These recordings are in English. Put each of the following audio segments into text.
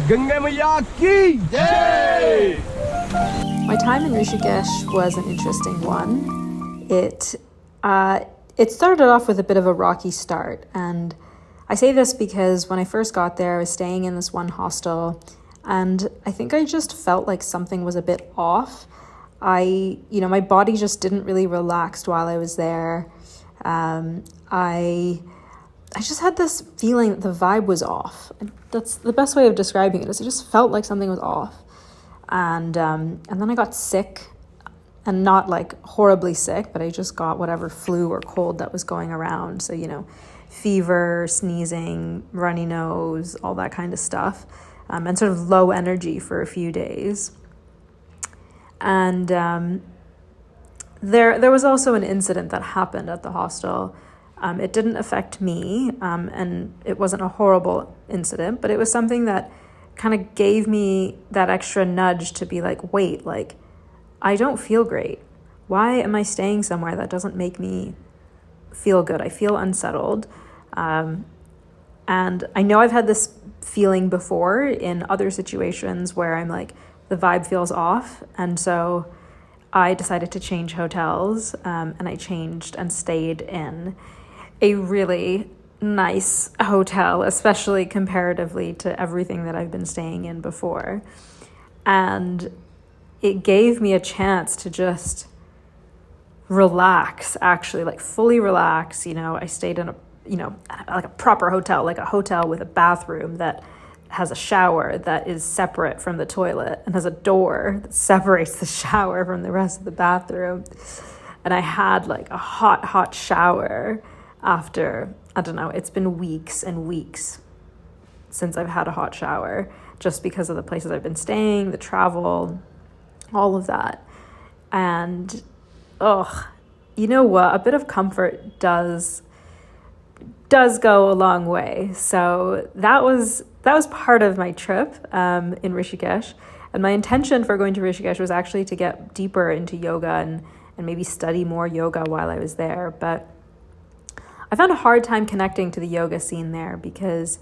Ganga Maiya ki jai! My time in Rishikesh was an interesting one. It started off with a bit of a rocky start, and I say this because when I first got there, I was staying in this one hostel, and I think I just felt like something was a bit off. My body just didn't really relax while I was there. I just had this feeling that the vibe was off. That's the best way of describing it. Is it just felt like something was off. And then I got sick, and not like horribly sick, but I just got whatever flu or cold that was going around. So, fever, sneezing, runny nose, all that kind of stuff, and sort of low energy for a few days. And there was also an incident that happened at the hostel. It didn't affect me, and it wasn't a horrible incident, but it was something that kind of gave me that extra nudge to be like, wait, like, I don't feel great. Why am I staying somewhere that doesn't make me feel good? I feel unsettled. And I know I've had this feeling before in other situations where I'm like, the vibe feels off. And so I decided to change hotels, and I changed and stayed in a really nice hotel, especially comparatively to everything that I've been staying in before. And it gave me a chance to just relax, actually, like fully relax. I stayed in like a proper hotel, like a hotel with a bathroom that has a shower that is separate from the toilet and has a door that separates the shower from the rest of the bathroom. And I had like a hot shower after, I don't know, it's been weeks and weeks since I've had a hot shower, just because of the places I've been staying, the travel, all of that. And you know what? A bit of comfort does go a long way. So that was part of my trip in Rishikesh. And my intention for going to Rishikesh was actually to get deeper into yoga and maybe study more yoga while I was there. But I found a hard time connecting to the yoga scene there because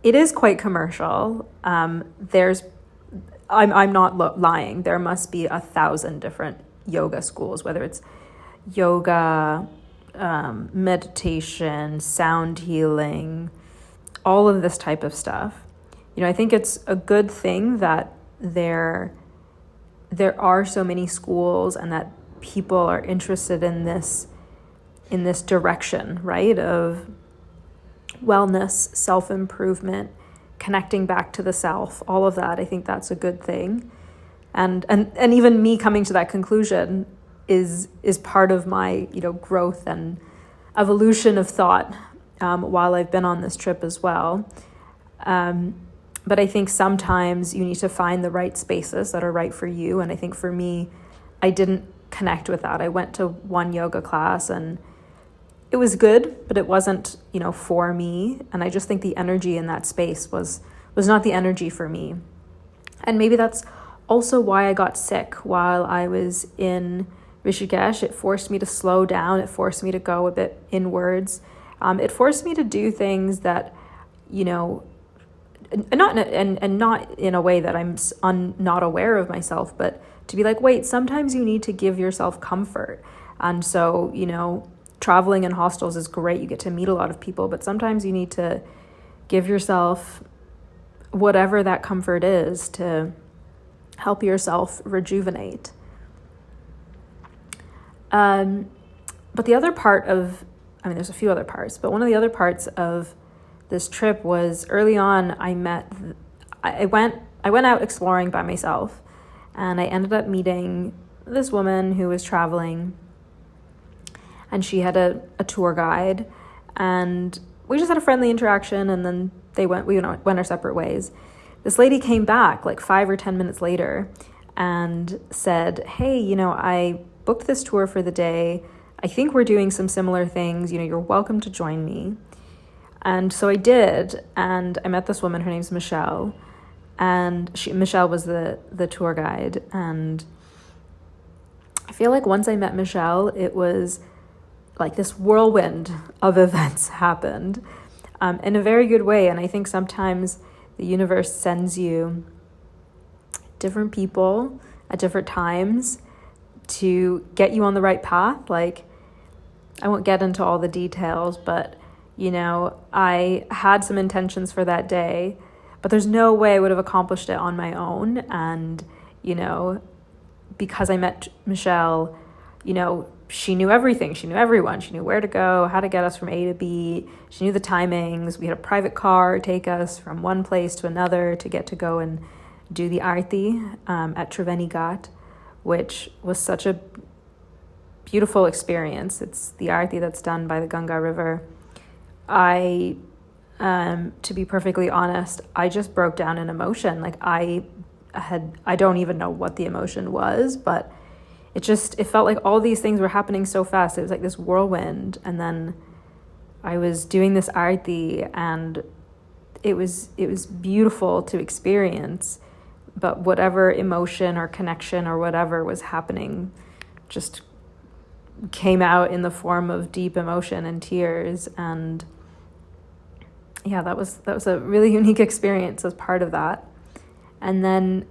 it is quite commercial. I'm not lying. There must be 1,000 different yoga schools, whether it's yoga, meditation, sound healing, all of this type of stuff. I think it's a good thing that there are so many schools and that people are interested in this direction, right? Of wellness, self-improvement, connecting back to the self, all of that. I think that's a good thing. And even me coming to that conclusion is part of my, growth and evolution of thought while I've been on this trip as well. But I think sometimes you need to find the right spaces that are right for you. And I think for me, I didn't connect with that. I went to one yoga class and it was good, but it wasn't, for me. And I just think the energy in that space was not the energy for me. And maybe that's also why I got sick while I was in Rishikesh. It forced me to slow down. It forced me to go a bit inwards. It forced me to do things that, not in a way that I'm not aware of myself, but to be like, wait, sometimes you need to give yourself comfort. And so, traveling in hostels is great. You get to meet a lot of people, but sometimes you need to give yourself whatever that comfort is to help yourself rejuvenate. But the other part of, there's a few other parts, but one of the other parts of this trip was early on. I went out exploring by myself, and I ended up meeting this woman who was traveling, and she had a tour guide, and we just had a friendly interaction, and then we went our separate ways. This lady came back like 5 or 10 minutes later and said, hey, I booked this tour for the day. I think we're doing some similar things. You're welcome to join me. And so I did, and I met this woman. Her name's Michelle, and Michelle was the tour guide. And I feel like once I met Michelle, it was like this whirlwind of events happened in a very good way. And I think sometimes the universe sends you different people at different times to get you on the right path. Like, I won't get into all the details, but, you know, I had some intentions for that day, but there's no way I would have accomplished it on my own. And, you know, because I met Michelle, you know, she knew everything. She knew everyone. She knew where to go, how to get us from A to B. She knew the timings. We had a private car take us from one place to another to get to go and do the Aarti at Triveni Ghat, which was such a beautiful experience. It's the Aarti that's done by the Ganga River. To be perfectly honest, I just broke down in emotion. Like, I don't even know what the emotion was, but it felt like all these things were happening so fast. It was like this whirlwind. And then I was doing this Aarti, and it was beautiful to experience, but whatever emotion or connection or whatever was happening just came out in the form of deep emotion and tears. And yeah, that was a really unique experience as part of that. And then,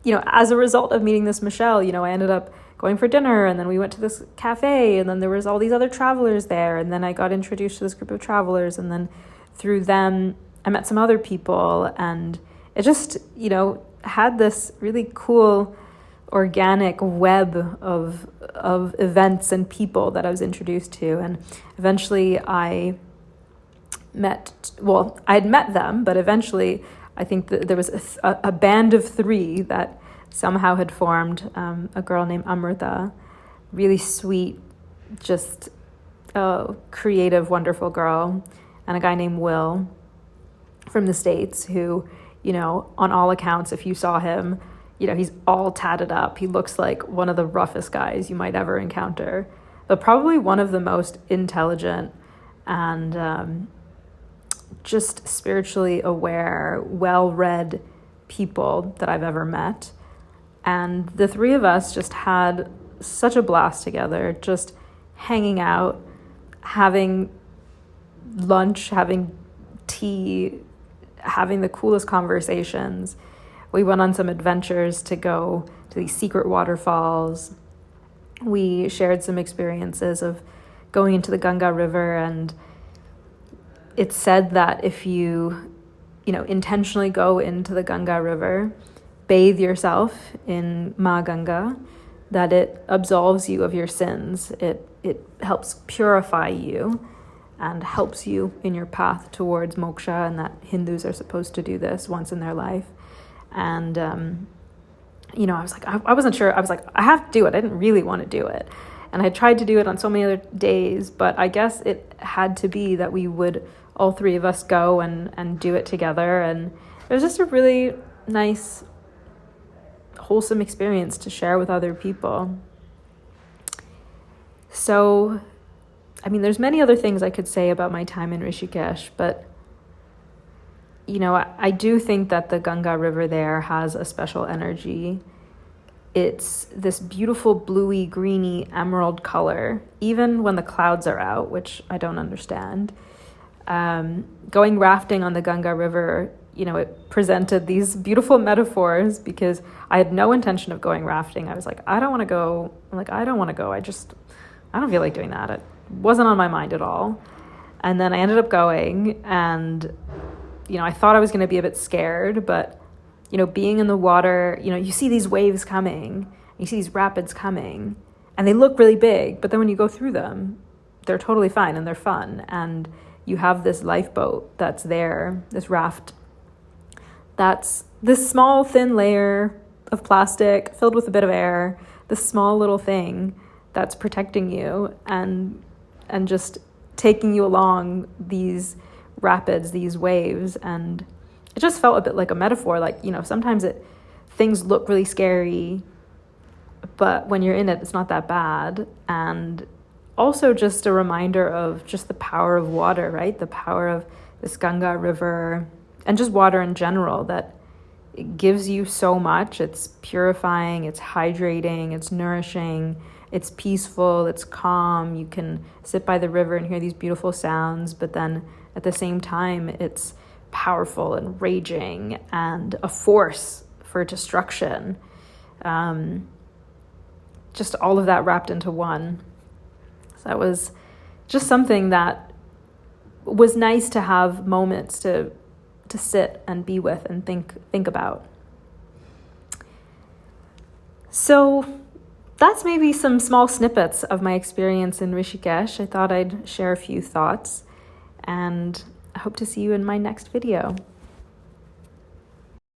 you know, as a result of meeting this Michelle, you know, I ended up going for dinner, and then we went to this cafe, and then there was all these other travelers there, and then I got introduced to this group of travelers, and then through them I met some other people, and it just, you know, had this really cool organic web of events and people that I was introduced to. And eventually I had met them, but eventually I think that there was a band of 3 that somehow had formed. A girl named Amrita, really sweet, just a creative, wonderful girl, and a guy named Will from the States who, you know, on all accounts, if you saw him, you know, he's all tatted up. He looks like one of the roughest guys you might ever encounter, but probably one of the most intelligent and just spiritually aware, well-read people that I've ever met. And the 3 of us just had such a blast together, just hanging out, having lunch, having tea, having the coolest conversations. We went on some adventures to go to these secret waterfalls. We shared some experiences of going into the Ganga River, and it's said that if you intentionally go into the Ganga River, bathe yourself in Ma Ganga, that it absolves you of your sins. It helps purify you and helps you in your path towards moksha, and that Hindus are supposed to do this once in their life. And, I was like, I wasn't sure. I was like, I have to do it. I didn't really want to do it. And I tried to do it on so many other days, but I guess it had to be that we would, all 3 of us, go and do it together. And it was just a really nice, wholesome experience to share with other people. So, I mean, there's many other things I could say about my time in Rishikesh, but, I do think that the Ganga River there has a special energy. It's this beautiful bluey, greeny, emerald color, even when the clouds are out, which I don't understand. Going rafting on the Ganga River, it presented these beautiful metaphors, because I had no intention of going rafting. I was like, I don't want to go. I don't feel like doing that. It wasn't on my mind at all. And then I ended up going, and, I thought I was going to be a bit scared, but, being in the water, you see these waves coming, you see these rapids coming, and they look really big, but then when you go through them, they're totally fine and they're fun. And you have this lifeboat that's there, this raft, that's this small, thin layer of plastic filled with a bit of air, this small little thing that's protecting you and just taking you along these rapids, these waves. And it just felt a bit like a metaphor. Like, sometimes things look really scary, but when you're in it, it's not that bad. And also just a reminder of just the power of water, right? The power of this Ganga River and just water in general, that it gives you so much. It's purifying, it's hydrating, it's nourishing, it's peaceful, it's calm. You can sit by the river and hear these beautiful sounds, but then at the same time, it's powerful and raging and a force for destruction. Just all of that wrapped into one. So that was just something that was nice to have moments to sit and be with and think about. So that's maybe some small snippets of my experience in Rishikesh. I thought I'd share a few thoughts, and I hope to see you in my next video.